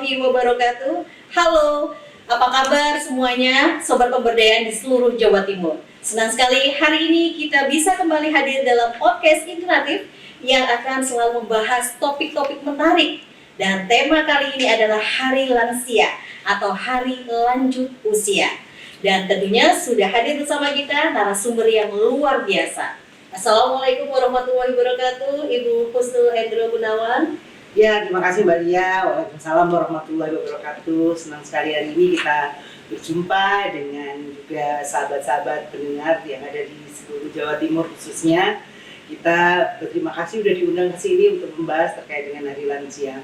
warahmatullahi wabarakatuh. Halo, apa kabar semuanya, Sobat Pemberdayaan di seluruh Jawa Timur. Senang sekali hari ini kita bisa kembali hadir dalam podcast interaktif yang akan selalu membahas topik-topik menarik. Dan tema kali ini adalah Hari Lansia atau Hari Lanjut Usia. Dan tentunya sudah hadir bersama kita narasumber yang luar biasa. Assalamualaikum warahmatullahi wabarakatuh, Ibu Husnul Hendro Gunawan. Ya, terima kasih Mbak Lia. Waalaikumsalam warahmatullahi wabarakatuh. Senang sekali hari ini kita berjumpa dengan juga sahabat-sahabat pendengar yang ada di seluruh Jawa Timur khususnya. Kita berterima kasih sudah diundang ke sini untuk membahas terkait dengan Hari Lansia.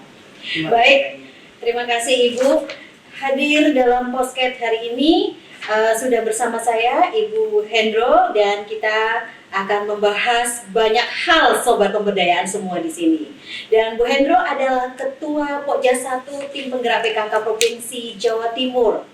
Baik, terima kasih Ibu. Hadir dalam podcast hari ini sudah bersama saya Ibu Hendro dan kita akan membahas banyak hal Sobat Pemberdayaan semua di sini. Dan Bu Hendro adalah Ketua Pokja 1 Tim Penggerak PKK Provinsi Jawa Timur.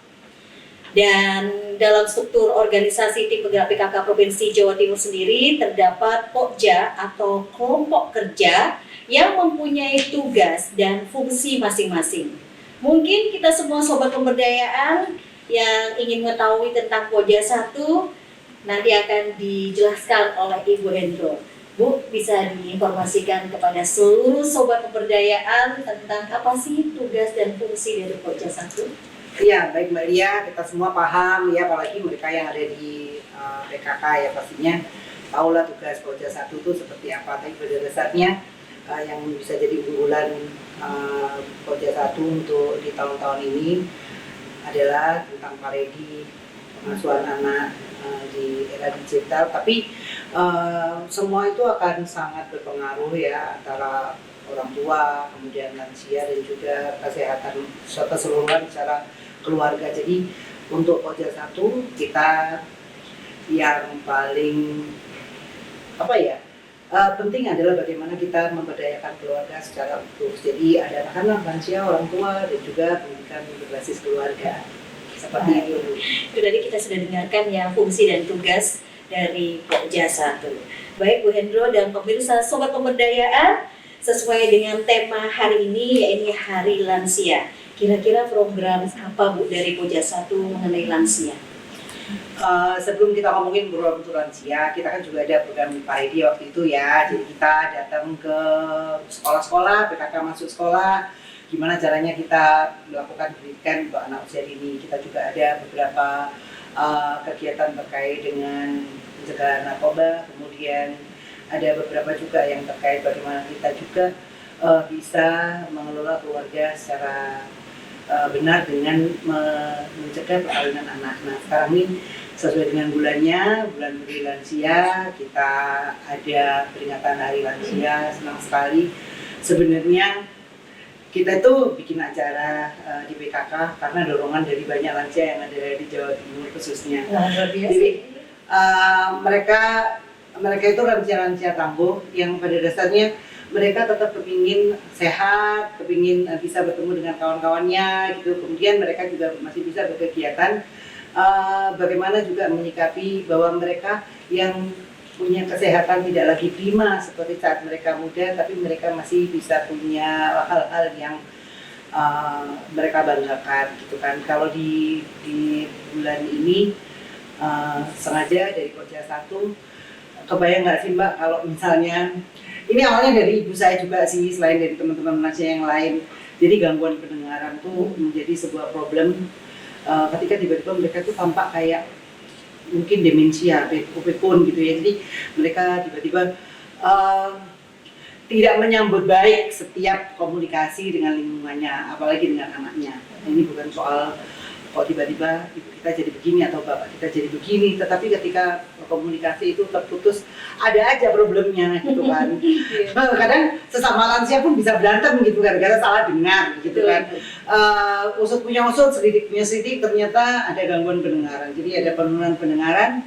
Dan dalam struktur organisasi Tim Penggerak PKK Provinsi Jawa Timur sendiri terdapat Pokja atau kelompok kerja yang mempunyai tugas dan fungsi masing-masing. Mungkin kita semua Sobat Pemberdayaan yang ingin mengetahui tentang Pokja 1 nanti akan dijelaskan oleh Ibu Hendro. Bu, bisa diinformasikan kepada seluruh Sobat Pemberdayaan tentang apa sih tugas dan fungsi dari Pokja 1? Iya, baik Mbak Lia, kita semua paham ya, apalagi mereka yang ada di PKK ya pastinya tahulah tugas Pokja 1 itu seperti apa. Tapi pada dasarnya yang bisa jadi unggulan Pokja 1 untuk di tahun-tahun ini adalah tentang paredi pengasuhan anak di era digital, tapi semua itu akan sangat berpengaruh ya antara orang tua, kemudian lansia dan juga kesehatan keseluruhan secara keluarga. Jadi untuk Pokja 1 kita yang paling penting adalah bagaimana kita memberdayakan keluarga secara utuh. Jadi ada anak-anak, lansia, orang tua dan juga pendidikan berbasis keluarga. Seperti itu. Itu tadi kita sudah dengarkan ya fungsi dan tugas dari Pokja 1. Baik Bu Hendro dan pemirsa Sobat Pemberdayaan, sesuai dengan tema hari ini yaitu Hari Lansia. Kira-kira program apa Bu dari Pokja 1 mengenai lansia? Sebelum kita ngomongin program untuk lansia, kita kan juga ada program paredi waktu itu ya. Jadi kita datang ke sekolah-sekolah, PKK masuk sekolah, gimana caranya kita melakukan pendidikan untuk anak usia dini. Kita juga ada beberapa kegiatan terkait dengan pencegahan narkoba, kemudian ada beberapa juga yang terkait bagaimana kita juga bisa mengelola keluarga secara benar dengan mencegah perkawinan anak. Nah sekarang ini sesuai dengan bulannya, bulan Hari Lansia, kita ada peringatan Hari Lansia. Senang sekali sebenarnya kita tuh bikin acara di PKK karena dorongan dari banyak lansia yang ada di Jawa Timur khususnya. Jadi mereka itu lansia-lansia tangguh yang pada dasarnya mereka tetap kepingin sehat, kepingin bisa bertemu dengan kawan-kawannya gitu. Kemudian mereka juga masih bisa berkegiatan. Bagaimana juga menyikapi bahwa mereka yang punya kesehatan tidak lagi prima seperti saat mereka muda, tapi mereka masih bisa punya hal-hal yang mereka banggakan gitu kan. Kalau di bulan ini sengaja dari Pokja 1, kebayang nggak sih Mbak kalau misalnya ini awalnya dari ibu saya juga sih, selain dari teman-teman lansia yang lain. Jadi gangguan pendengaran tuh menjadi sebuah problem ketika tiba-tiba mereka tuh tampak kayak mungkin demensia, pikun gitu ya. Jadi mereka tiba-tiba tidak menyambut baik setiap komunikasi dengan lingkungannya, apalagi dengan anaknya. Ini bukan soal kok tiba-tiba ibu kita jadi begini atau bapak kita jadi begini, tetapi ketika komunikasi itu terputus, ada aja problemnya gitu kan. Kadang sesama lansia pun bisa berantem gitu gara-gara salah dengar gitu kan. Usut punya usut, selidik punya selidik, ternyata ada gangguan pendengaran. Jadi ada penurunan pendengaran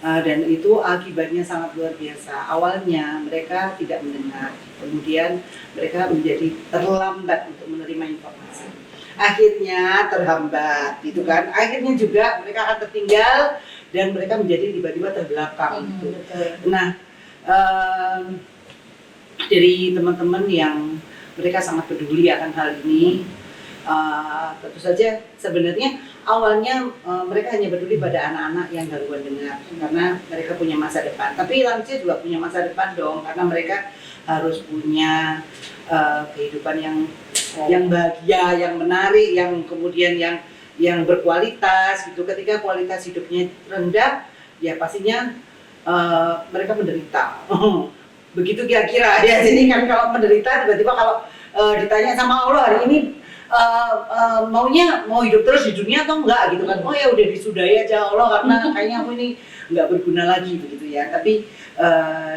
dan itu akibatnya sangat luar biasa. Awalnya mereka tidak mendengar, kemudian mereka menjadi terlambat untuk menerima informasi. Akhirnya terhambat gitu kan. Akhirnya juga mereka akan tertinggal dan mereka menjadi tiba-tiba terbelakang gitu. Nah, dari teman-teman yang mereka sangat peduli akan hal ini, Tentu saja sebenarnya awalnya mereka hanya peduli pada anak-anak yang gangguan dengar karena mereka punya masa depan. Tapi lansia juga punya masa depan dong karena mereka harus punya kehidupan yang bahagia, yang menarik, yang kemudian yang berkualitas gitu. Ketika kualitas hidupnya rendah, ya pastinya mereka menderita. Begitu kira-kira ya. Jadi kan kalau menderita tiba-tiba kalau ditanya sama Allah hari ini mau hidup terus di dunia atau enggak gitu kan, oh ya udah disudahi aja Allah karena kayaknya aku ini nggak berguna lagi begitu ya. Tapi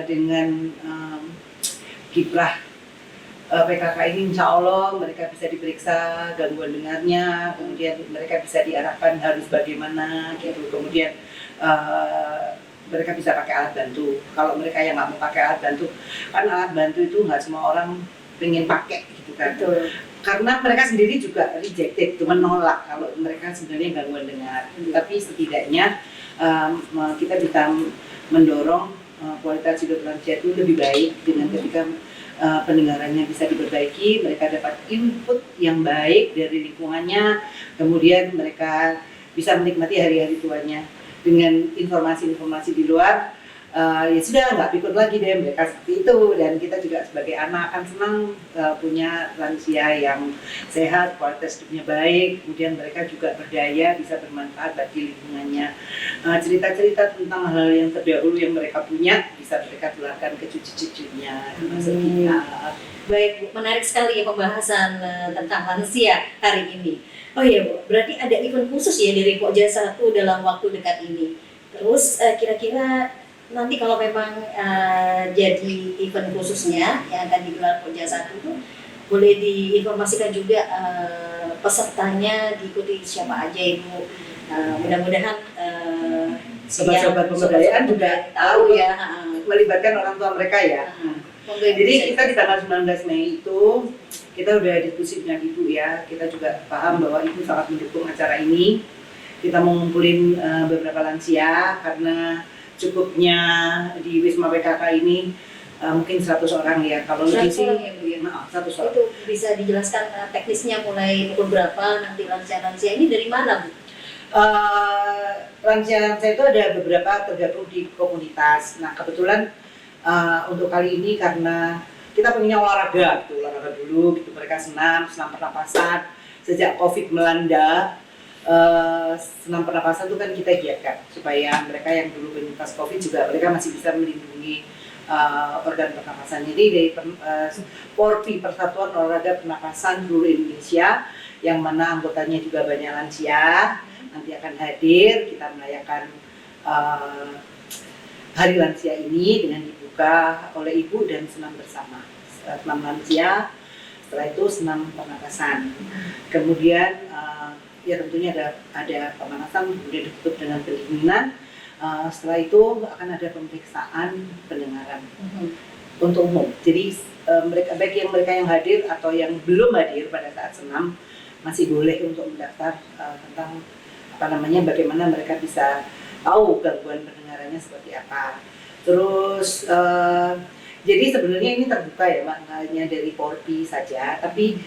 dengan kiprah PKK ini insya Allah mereka bisa diperiksa gangguan dengarnya, kemudian mereka bisa diarahkan harus bagaimana gitu, kemudian mereka bisa pakai alat bantu. Kalau mereka yang nggak mau pakai alat bantu, kan alat bantu itu nggak semua orang pengen pakai gitu kan. Betul. Karena mereka sendiri juga rejected, itu menolak kalau mereka sebenarnya gangguan dengar. Tapi setidaknya kita bisa mendorong kualitas hidup lansia itu lebih baik dengan ketika pendengarannya bisa diperbaiki, mereka dapat input yang baik dari lingkungannya, kemudian mereka bisa menikmati hari-hari tuanya dengan informasi-informasi di luar. Ya sudah nggak pikir lagi deh mereka seperti itu, dan kita juga sebagai anak akan senang punya lansia yang sehat, kualitas hidupnya baik, kemudian mereka juga berdaya, bisa bermanfaat bagi lingkungannya. Cerita-cerita tentang hal yang terdahulu yang mereka punya bisa mereka tularkan ke cucu-cucunya, termasuk kita. Baik Bu, menarik sekali ya pembahasan tentang lansia hari ini. Oh iya Bu, berarti ada event khusus ya dari Pokja 1 dalam waktu dekat ini. Terus kira-kira nanti kalau memang jadi event khususnya yang akan digelar Pokja 1 itu boleh diinformasikan juga pesertanya diikuti siapa aja Ibu. Mudah-mudahan Sobat-sobat pemberdayaan juga tahu ya. melibatkan orang tua mereka ya. Jadi kita di tanggal 19 Mei itu kita udah diskusi dengan Ibu ya. Kita juga paham bahwa Ibu sangat mendukung acara ini. Kita mau ngumpulin beberapa lansia karena cukupnya di Wisma PKK ini mungkin 100 orang ya. Kalau lebih sih ya, Bu, ya. 100 orang. Itu bisa dijelaskan teknisnya mulai pukul berapa nanti lansia-lansia ini dari mana Bu? Lansia-lansia itu ada beberapa tergabung di komunitas. Nah kebetulan untuk kali ini karena kita punya olahraga dulu gitu, mereka senam pernapasan. Sejak COVID melanda, senam pernapasan itu kan kita giatkan supaya mereka yang dulu penyintas COVID juga mereka masih bisa melindungi organ pernapasan. Jadi dari PORPI, Persatuan Olahraga Pernapasan seluruh Indonesia, yang mana anggotanya juga banyak lansia, nanti akan hadir. Kita merayakan Hari Lansia ini dengan dibuka oleh Ibu dan senam bersama. Senam lansia, setelah itu senam pernapasan. Kemudian ya tentunya ada pemanasan, kemudian ditutup dengan pendinginan. Setelah itu akan ada pemeriksaan pendengaran untuk umum. Jadi baik mereka yang hadir atau yang belum hadir pada saat senam masih boleh untuk mendaftar tentang bagaimana mereka bisa tahu gangguan pendengarannya seperti apa. Terus jadi sebenarnya ini terbuka ya Mbak, hanya dari PORPI saja, tapi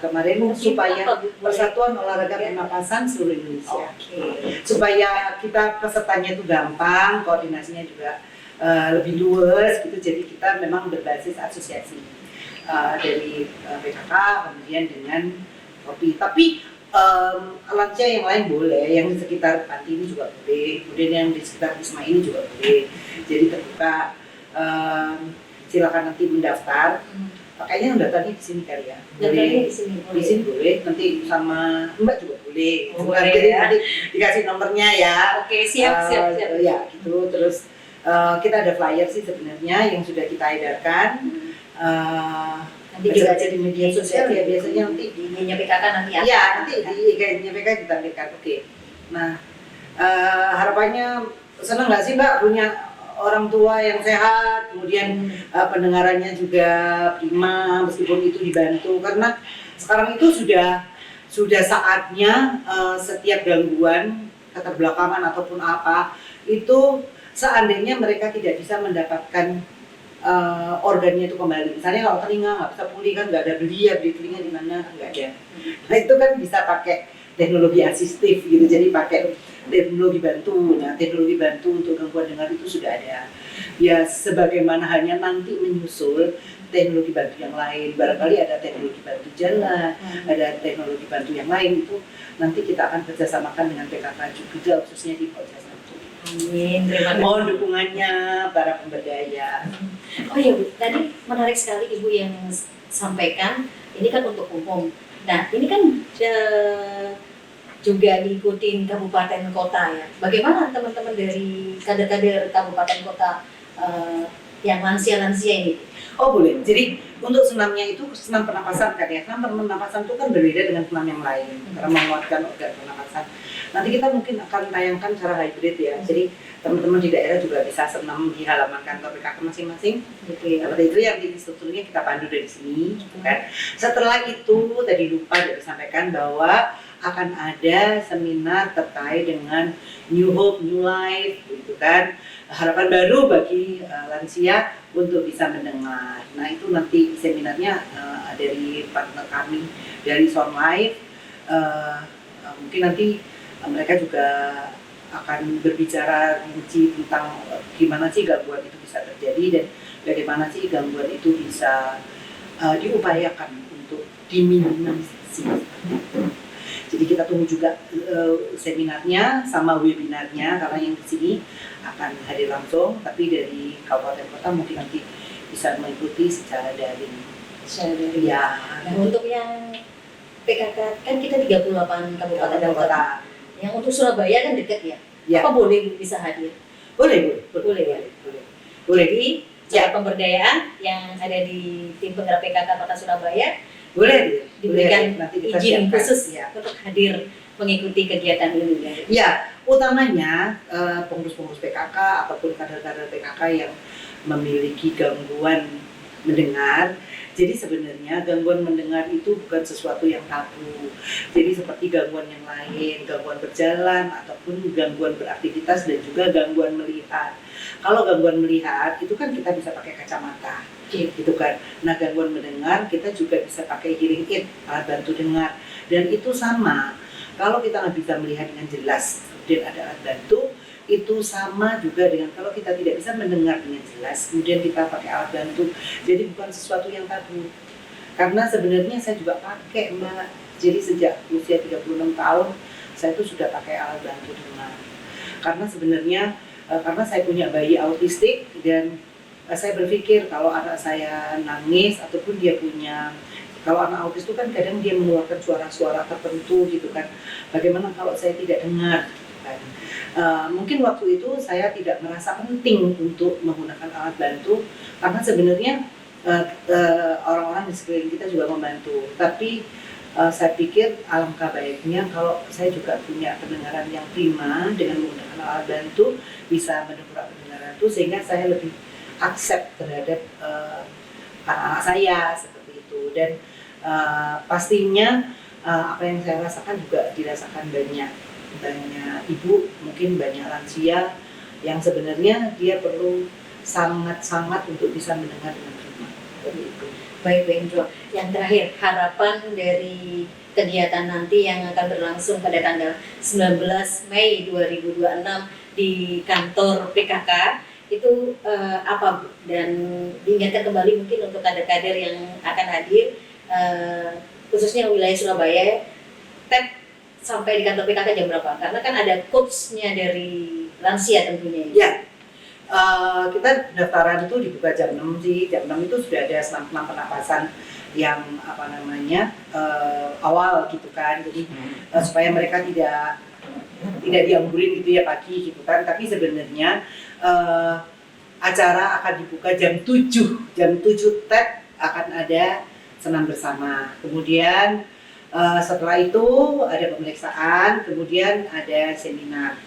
kemarin supaya Persatuan Olahraga Pernapasan seluruh Indonesia, supaya kita pesertanya itu gampang, koordinasinya juga lebih luas gitu. Jadi kita memang berbasis asosiasi dari PKK kemudian dengan PORPI. Tapi lansia yang lain boleh, yang di sekitar panti ini juga boleh, kemudian yang di sekitar Wisma ini juga boleh. Jadi terbuka, silakan nanti mendaftar. Kayaknya mendaftarnya di sini kali ya. Boleh. Di sini boleh, nanti sama Mbak juga boleh. Boleh Jadi ya. nanti dikasih nomornya ya. Oke, siap. Ya gitu. Terus kita ada flyer sih sebenarnya yang sudah kita edarkan. Nanti juga di media sosial ya, biasanya nanti di media PKK nanti akan. Iya, nanti di IG-nya PKK ditampilkan. Oke. Nah, harapannya senang nggak sih Mbak punya orang tua yang sehat, kemudian pendengarannya juga prima, meskipun itu dibantu, karena sekarang itu sudah saatnya setiap gangguan keterbelakangan ataupun apa itu seandainya mereka tidak bisa mendapatkan organnya itu kembali. Misalnya kalau telinga nggak bisa pulih kan nggak ada beli ya, beli telinga di mana nggak ada. Nah itu kan bisa pakai teknologi asistif gitu, jadi pakai teknologi bantu. Nah teknologi bantu untuk gangguan dengar itu sudah ada. Ya sebagaimana hanya nanti menyusul teknologi bantu yang lain, barangkali ada teknologi bantu jalan, ada teknologi bantu yang lain, itu nanti kita akan kerjasamakan dengan PKK juga khususnya di Polres Lampung. Amin, terima kasih. Mohon dukungannya para pemberdaya. Oh iya Bu, tadi menarik sekali Ibu yang sampaikan, ini kan untuk umum. Nah ini kan juga diikutin kabupaten kota ya. Bagaimana teman-teman dari kader-kader kabupaten kota yang lansia-lansia ini? Oh boleh, jadi untuk senamnya itu senam pernapasan kan ya, senam pernapasan itu kan berbeda dengan senam yang lain karena menguatkan organ pernapasan. Nanti kita mungkin akan tayangkan secara hybrid ya, jadi teman-teman di daerah juga bisa senam di halaman kantor PKK masing-masing. Seperti itu yang di strukturnya kita pandu dari sini, kan. Setelah itu tadi lupa disampaikan bahwa akan ada seminar terkait dengan New Hope, New Life, gitu kan. Harapan baru bagi lansia untuk bisa mendengar. Nah itu nanti seminarnya dari partner kami dari Sound Life. Mungkin nanti mereka juga akan berbicara rinci tentang gimana sih gangguan itu bisa terjadi dan bagaimana sih gangguan itu bisa diupayakan untuk diminimalisasi. Jadi kita tunggu juga seminarnya sama webinarnya karena yang di sini akan hadir langsung, tapi dari kabupaten kota mungkin nanti bisa mengikuti secara daring. Ya. Nah untuk yang PKK kan kita 38 kabupaten dan kota. Yang untuk Surabaya kan dekat ya. Ya. Apa boleh bisa hadir? Boleh. Jadi cara pemberdayaan yang ada di tim penggerak PKK Kota Surabaya boleh diberikan nanti kita izin siapkan. khusus Ya. untuk hadir mengikuti kegiatan ini. Ya, utamanya pengurus-pengurus PKK ataupun kader-kader PKK yang memiliki gangguan mendengar. Jadi sebenarnya gangguan mendengar itu bukan sesuatu yang tabu. Jadi seperti gangguan yang lain, gangguan berjalan ataupun gangguan beraktivitas dan juga gangguan melihat. Kalau gangguan melihat itu kan kita bisa pakai kacamata, gitu kan. Nah gangguan mendengar kita juga bisa pakai hearing aid, alat bantu dengar. Dan itu sama. Kalau kita nggak bisa melihat dengan jelas, kemudian ada alat bantu, itu sama juga dengan kalau kita tidak bisa mendengar dengan jelas, kemudian kita pakai alat bantu. Jadi bukan sesuatu yang tabu. Karena sebenarnya saya juga pakai Mbak. Jadi sejak usia 36 tahun, saya itu sudah pakai alat bantu dengar. Karena sebenarnya, karena saya punya bayi autistik dan saya berpikir kalau anak saya nangis ataupun dia punya, kalau anak autis itu kan kadang dia mengeluarkan suara-suara tertentu gitu kan. Bagaimana kalau saya tidak dengar? Kan? Mungkin waktu itu saya tidak merasa penting untuk menggunakan alat bantu karena sebenarnya orang-orang di sekeliling kita juga membantu. Tapi saya pikir alangkah baiknya kalau saya juga punya pendengaran yang prima dengan menggunakan alat bantu bisa mendongkrak pendengaran itu sehingga saya lebih accept terhadap anak-anak saya seperti itu. Dan pastinya apa yang saya rasakan juga dirasakan banyak ibu, mungkin banyak lansia yang sebenarnya dia perlu sangat-sangat untuk bisa mendengar dengan prima. Seperti itu. Baik Bu Hendro, yang terakhir harapan dari kegiatan nanti yang akan berlangsung pada tanggal 19 Mei 2026 di kantor PKK itu apa Bu? Dan diingatkan kembali mungkin untuk kader-kader yang akan hadir khususnya wilayah Surabaya, sampai di kantor PKK jam berapa? Karena kan ada coach-nya dari lansia tentunya. Ya, kita daftaran itu dibuka jam 6 sih. Jam 6 itu sudah ada senam pernapasan yang awal gitu kan. Jadi supaya mereka tidak diamburin gitu ya pagi gitu kan. Tapi sebenarnya acara akan dibuka jam 7. Jam 7 TED akan ada senam bersama. Kemudian setelah itu ada pemeriksaan, kemudian ada seminar.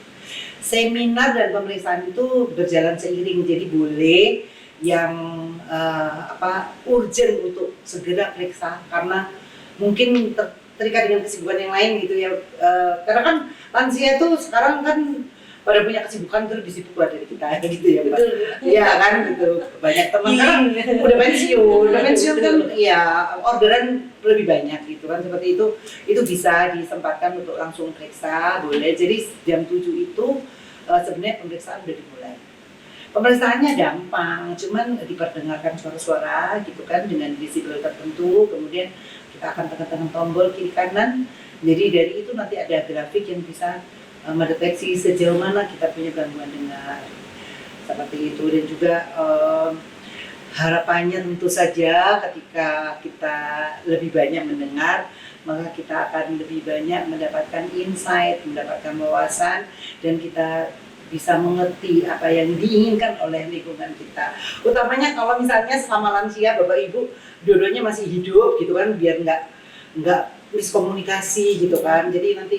Seminar dan pemeriksaan itu berjalan seiring, jadi boleh yang urgent untuk segera periksa karena mungkin terikat dengan kesibukan yang lain gitu ya. Karena kan lansia itu sekarang kan pada punya kesibukan terus disibuk dari kita gitu ya Mbak. Betul. Iya kan gitu. Banyak teman kan udah pensiun kan ya orderan lebih banyak gitu kan, seperti itu bisa disempatkan untuk langsung periksa boleh. Jadi jam 7 itu sebenarnya pemeriksaan udah dimulai. Pemeriksaannya gampang, cuman diperdengarkan suara-suara gitu kan dengan desibel tertentu, kemudian kita akan tekan-tekan tombol kiri kanan. Jadi dari itu nanti ada grafik yang bisa mendeteksi sejauh mana kita punya gangguan dengar seperti itu. Dan juga harapannya tentu saja ketika kita lebih banyak mendengar, maka kita akan lebih banyak mendapatkan insight, mendapatkan wawasan, dan kita bisa mengerti apa yang diinginkan oleh lingkungan kita. Utamanya kalau misalnya selama lansia Bapak Ibu dua-duanya masih hidup gitu kan, biar nggak miskomunikasi gitu kan. Jadi nanti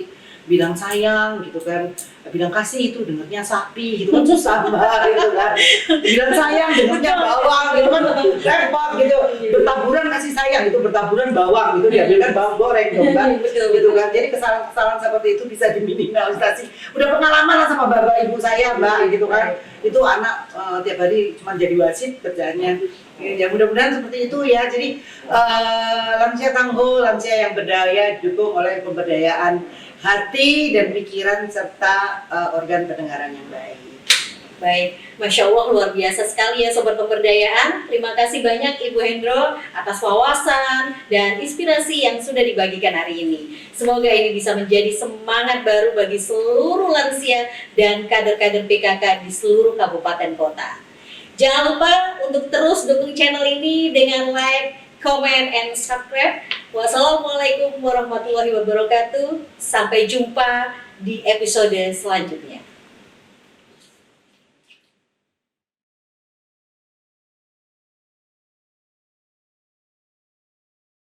bilang sayang gitu kan, bilang kasih itu dengernya sapi gitu kan, susah Mbak gitu kan. Bilang sayang dengernya bawang gitu kan, repot gitu. Bertaburan kasih sayang itu bertaburan bawang gitu, diambilkan bawang goreng dong kan. Gitu kan. Jadi kesalahan-kesalahan seperti itu bisa diminimalisasi. Udah pengalaman lah sama bapak ibu saya Mbak gitu kan. Itu anak tiap hari cuma jadi wasit kerjaannya. Ya mudah-mudahan seperti itu ya. Jadi lansia tangguh, lansia yang berdaya didukung oleh pemberdayaan hati dan pikiran serta organ pendengaran yang baik. Baik, Masya Allah luar biasa sekali ya Sobat Pemberdayaan. Terima kasih banyak Ibu Hendro atas wawasan dan inspirasi yang sudah dibagikan hari ini. Semoga ini bisa menjadi semangat baru bagi seluruh lansia dan kader-kader PKK di seluruh kabupaten kota. Jangan lupa untuk terus dukung channel ini dengan like, comment, and subscribe. Wassalamualaikum warahmatullahi wabarakatuh. Sampai jumpa di episode selanjutnya.